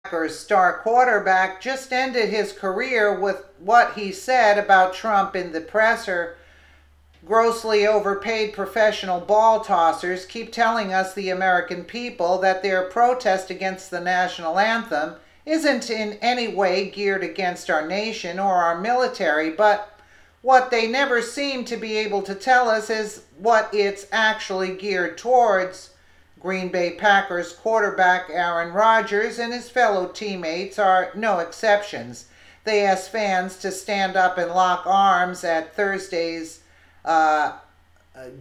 Packers star quarterback just ended his career with what he said about Trump in the presser. Grossly overpaid professional ball tossers keep telling us, the American people, that their protest against the national anthem isn't in any way geared against our nation or our military, but what they never seem to be able to tell us is what it's actually geared towards. Green Bay Packers quarterback Aaron Rodgers and his fellow teammates are no exceptions. They asked fans to stand up and lock arms at Thursday's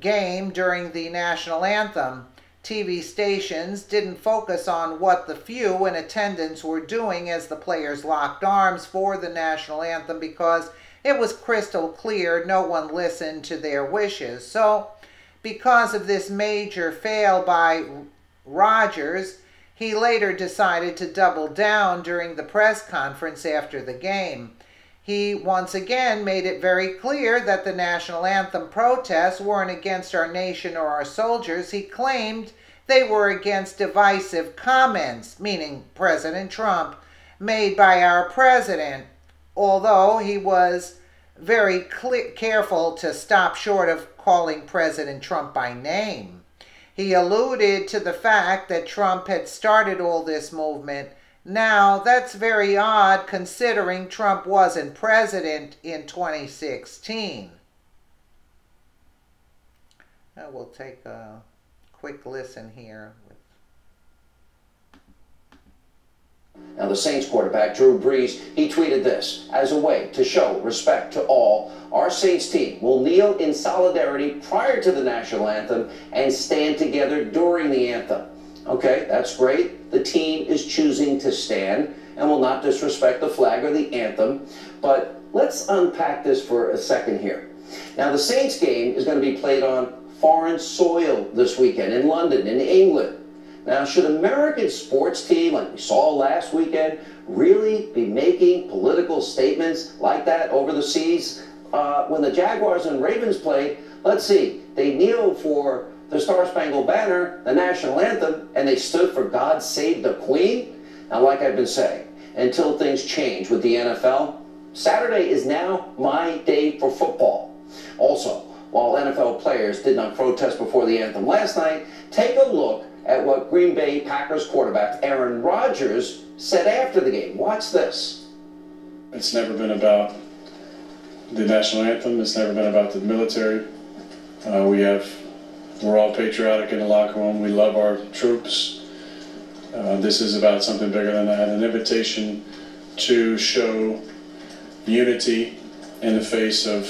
game during the national anthem. TV stations didn't focus on what the few in attendance were doing as the players locked arms for the national anthem because it was crystal clear no one listened to their wishes. So, because of this major fail by Rodgers, he later decided to double down during the press conference after the game. He once again made it very clear that the national anthem protests weren't against our nation or our soldiers. He claimed they were against divisive comments, meaning President Trump, made by our president, although he was very careful to stop short of calling President Trump by name. He alluded to the fact that Trump had started all this movement. Now, that's very odd considering Trump wasn't president in 2016. Now we'll take a quick listen here. Now, the Saints quarterback, Drew Brees, he tweeted this: as a way to show respect to all, our Saints team will kneel in solidarity prior to the national anthem and stand together during the anthem. Okay, that's great. The team is choosing to stand and will not disrespect the flag or the anthem. But let's unpack this for a second here. Now, the Saints game is going to be played on foreign soil this weekend in London, in England. Now, should American sports team, like we saw last weekend, really be making political statements like that over the seas? When the Jaguars and Ravens played, let's see, they kneeled for the Star-Spangled Banner, the national anthem, and they stood for God Save the Queen? Now, like I've been saying, until things change with the NFL, Saturday is now my day for football. Also, while NFL players did not protest before the anthem last night, take a look at what Green Bay Packers quarterback Aaron Rodgers said after the game. Watch this. It's never been about the national anthem. It's never been about the military. We're all patriotic in the locker room. We love our troops. This is about something bigger than that. An invitation to show unity in the face of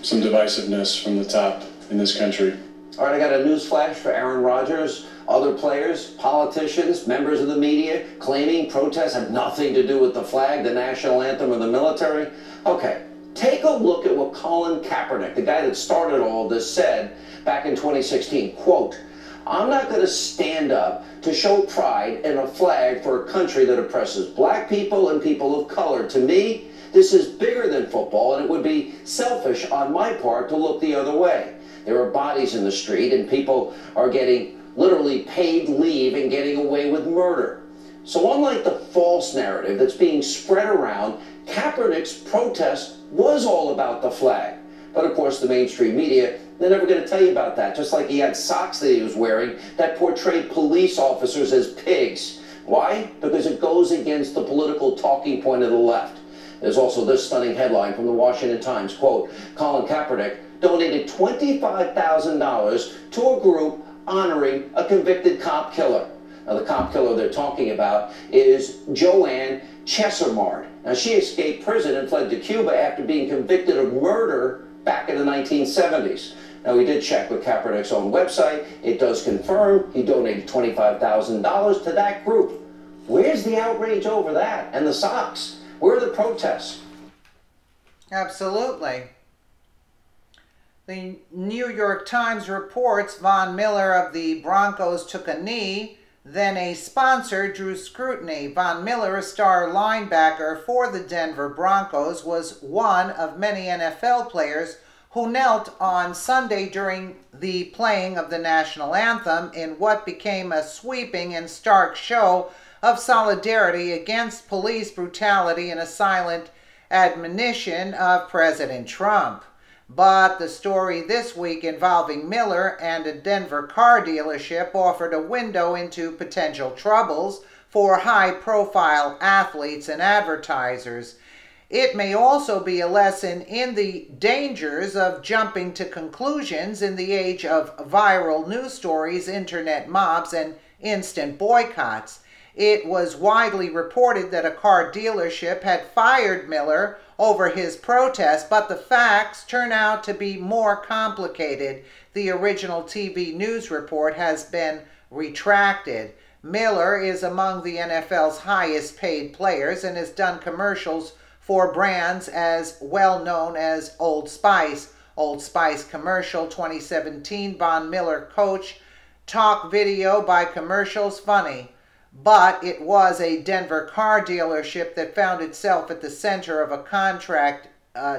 some divisiveness from the top in this country. All right, I got a news flash for Aaron Rodgers. Other players, politicians, members of the media claiming protests have nothing to do with the flag, the national anthem, or the military. Okay, take a look at what Colin Kaepernick, the guy that started all of this, said back in 2016. Quote, "I'm not going to stand up to show pride in a flag for a country that oppresses black people and people of color. To me, this is bigger than football, and it would be selfish on my part to look the other way. There are bodies in the street, and people are getting literally paid leave and getting away with murder." So unlike the false narrative that's being spread around, Kaepernick's protest was all about the flag. But of course, the mainstream media, they're never going to tell you about that. Just like he had socks that he was wearing that portrayed police officers as pigs. Why? Because it goes against the political talking point of the left. There's also this stunning headline from the Washington Times. Quote, "Colin Kaepernick donated $25,000 to a group honoring a convicted cop killer." Now, the cop killer they're talking about is Joanne Chesimard. Now, she escaped prison and fled to Cuba after being convicted of murder back in the 1970s. Now, we did check with Kaepernick's own website. It does confirm he donated $25,000 to that group. Where's the outrage over that? And the socks? Where are the protests? Absolutely. The New York Times reports Von Miller of the Broncos took a knee, then a sponsor drew scrutiny. Von Miller, a star linebacker for the Denver Broncos, was one of many NFL players who knelt on Sunday during the playing of the national anthem in what became a sweeping and stark show of solidarity against police brutality and a silent admonition of President Trump. But the story this week involving Miller and a Denver car dealership offered a window into potential troubles for high-profile athletes and advertisers. It may also be a lesson in the dangers of jumping to conclusions in the age of viral news stories, internet mobs, and instant boycotts. It was widely reported that a car dealership had fired Miller over his protest, but the facts turn out to be more complicated. The original TV news report has been retracted. Miller is among the NFL's highest paid players and has done commercials for brands as well known as Old Spice. Old Spice commercial 2017, Von Miller coach, talk video by commercials funny. But it was a Denver car dealership that found itself at the center of a contract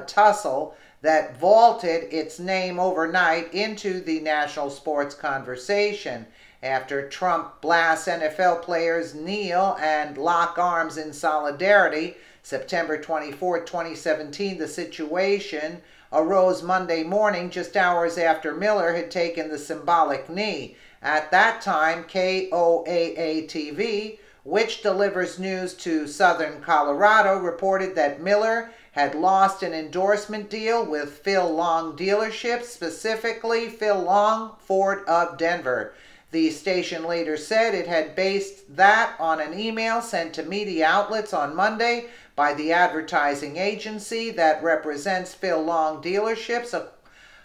tussle that vaulted its name overnight into the national sports conversation. After Trump blasts NFL players kneel and lock arms in solidarity, September 24, 2017, the situation arose Monday morning just hours after Miller had taken the symbolic knee. At that time, KOAA-TV, which delivers news to southern Colorado, reported that Miller had lost an endorsement deal with Phil Long dealerships, specifically Phil Long Ford of Denver. The station later said it had based that on an email sent to media outlets on Monday by the advertising agency that represents Phil Long dealerships.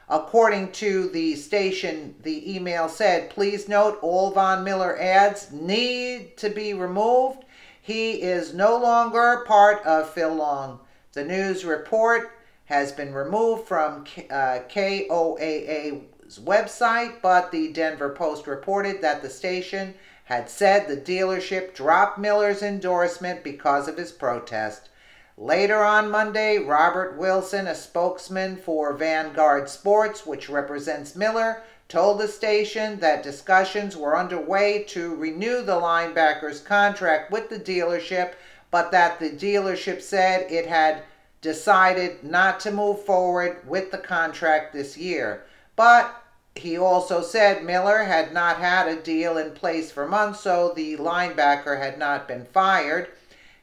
According to the station, the email said, "Please note all Von Miller ads need to be removed. He is no longer part of Phil Long." The news report has been removed from KOAA's website, but the Denver Post reported that the station had said the dealership dropped Miller's endorsement because of his protest. Later on Monday, Robert Wilson, a spokesman for Vanguard Sports, which represents Miller, told the station that discussions were underway to renew the linebacker's contract with the dealership, but that the dealership said it had decided not to move forward with the contract this year. But he also said Miller had not had a deal in place for months, so the linebacker had not been fired.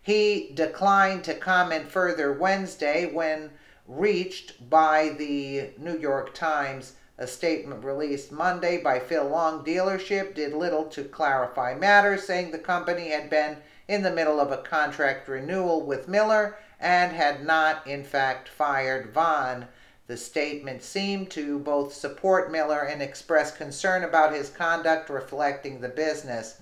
He declined to comment further Wednesday when reached by the New York Times. A statement released Monday by Phil Long dealership did little to clarify matters, saying the company had been in the middle of a contract renewal with Miller and had not, in fact, fired Von. The statement seemed to both support Miller and express concern about his conduct reflecting the business.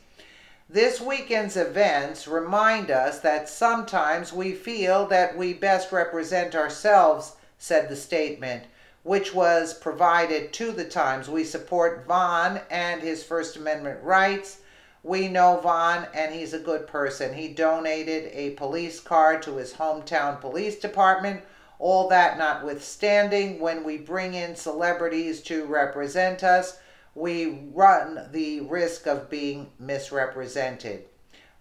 This weekend's events remind us that sometimes we feel that we best represent ourselves, said the statement, which was provided to the Times. We support Von and his First Amendment rights. We know Von and he's a good person. He donated a police car to his hometown police department. All that notwithstanding, when we bring in celebrities to represent us, we run the risk of being misrepresented.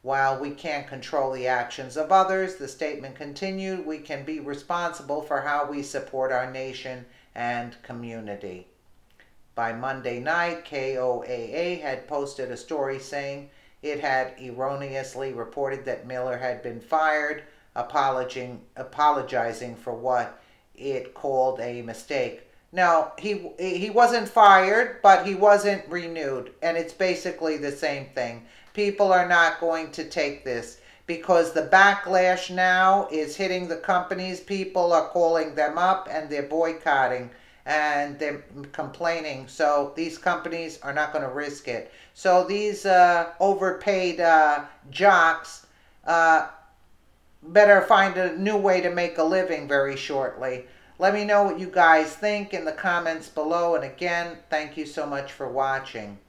While we can't control the actions of others, the statement continued, we can be responsible for how we support our nation and community. By Monday night, KOAA had posted a story saying it had erroneously reported that Miller had been fired, apologizing for what it called a mistake. No, he wasn't fired, but he wasn't renewed, and it's basically the same thing. People are not going to take this because the backlash now is hitting the companies. People are calling them up and they're boycotting and they're complaining. So these companies are not going to risk it. So these overpaid jocks better find a new way to make a living very shortly. Let me know what you guys think in the comments below. And again, thank you so much for watching.